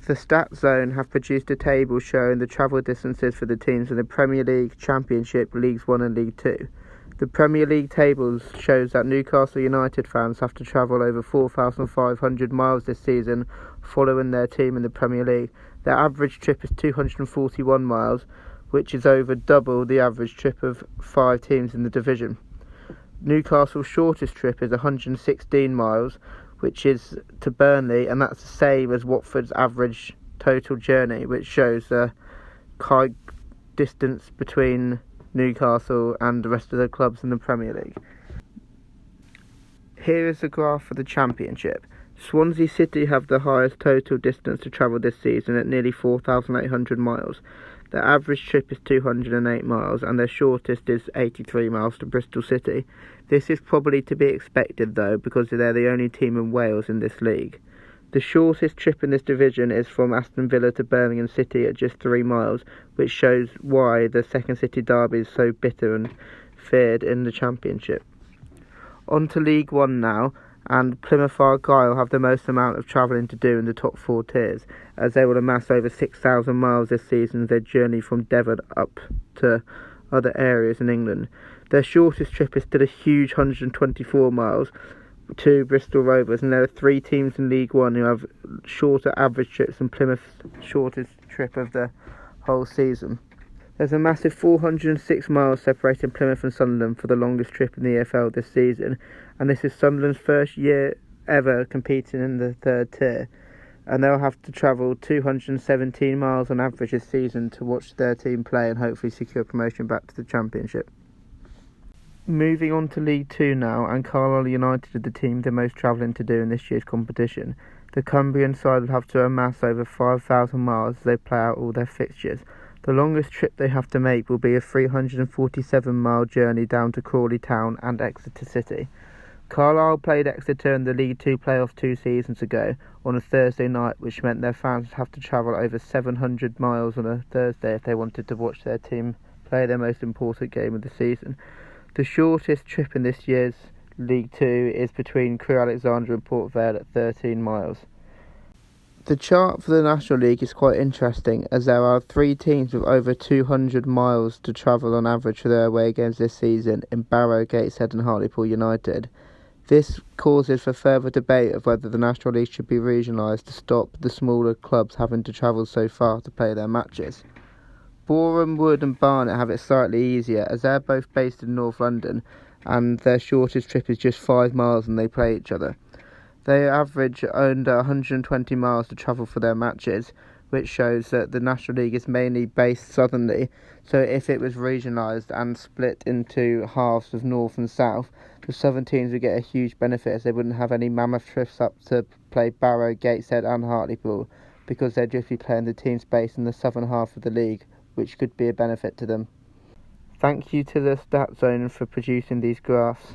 The Stat Zone have produced a table showing the travel distances for the teams in the Premier League, Championship, Leagues 1 and League 2. The Premier League tables shows that Newcastle United fans have to travel over 4,500 miles this season following their team in the Premier League. Their average trip is 241 miles, which is over double the average trip of 5 teams in the division. Newcastle's shortest trip is 116 miles, which is to Burnley, and that's the same as Watford's average total journey, which shows the high distance between Newcastle and the rest of the clubs in the Premier League. Here is the graph for the Championship. Swansea City have the highest total distance to travel this season at nearly 4,800 miles. Their average trip is 208 miles and their shortest is 83 miles to Bristol City. This is probably to be expected though, because they're the only team in Wales in this league. The shortest trip in this division is from Aston Villa to Birmingham City at just 3 miles, which shows why the second city derby is so bitter and feared in the Championship. On to League 1 now, and Plymouth Argyle have the most amount of travelling to do in the top 4 tiers, as they will amass over 6,000 miles this season as they journey from Devon up to other areas in England. Their shortest trip is still a huge 124 miles to Bristol Rovers, and there are 3 teams in League 1 who have shorter average trips than Plymouth's shortest trip of the whole season. There's a massive 406 miles separating Plymouth and Sunderland for the longest trip in the EFL this season, and this is Sunderland's first year ever competing in the 3rd tier, and they'll have to travel 217 miles on average this season to watch their team play and hopefully secure promotion back to the Championship. Moving on to League 2 now, and Carlisle United are the team the most travelling to do in this year's competition. The Cumbrian side will have to amass over 5,000 miles as they play out all their fixtures. The longest trip they have to make will be a 347-mile journey down to Crawley Town and Exeter City. Carlisle played Exeter in the League 2 playoffs 2 seasons ago on a Thursday night, which meant their fans would have to travel over 700 miles on a Thursday if they wanted to watch their team play their most important game of the season. The shortest trip in this year's League 2 is between Crewe Alexandra and Port Vale at 13 miles. The chart for the National League is quite interesting, as there are 3 teams with over 200 miles to travel on average for their away games this season in Barrow, Gateshead and Hartlepool United. This causes for further debate of whether the National League should be regionalised to stop the smaller clubs having to travel so far to play their matches. Boreham Wood and Barnet have it slightly easier, as they're both based in North London and their shortest trip is just 5 miles and they play each other. They average under 120 miles to travel for their matches, which shows that the National League is mainly based southernly, so if it was regionalised and split into halves of north and south, the southern teams would get a huge benefit as they wouldn't have any mammoth trips up to play Barrow, Gateshead and Hartlepool, because they'd just be playing the teams based in the southern half of the league, which could be a benefit to them. Thank you to the Stat Zone for producing these graphs.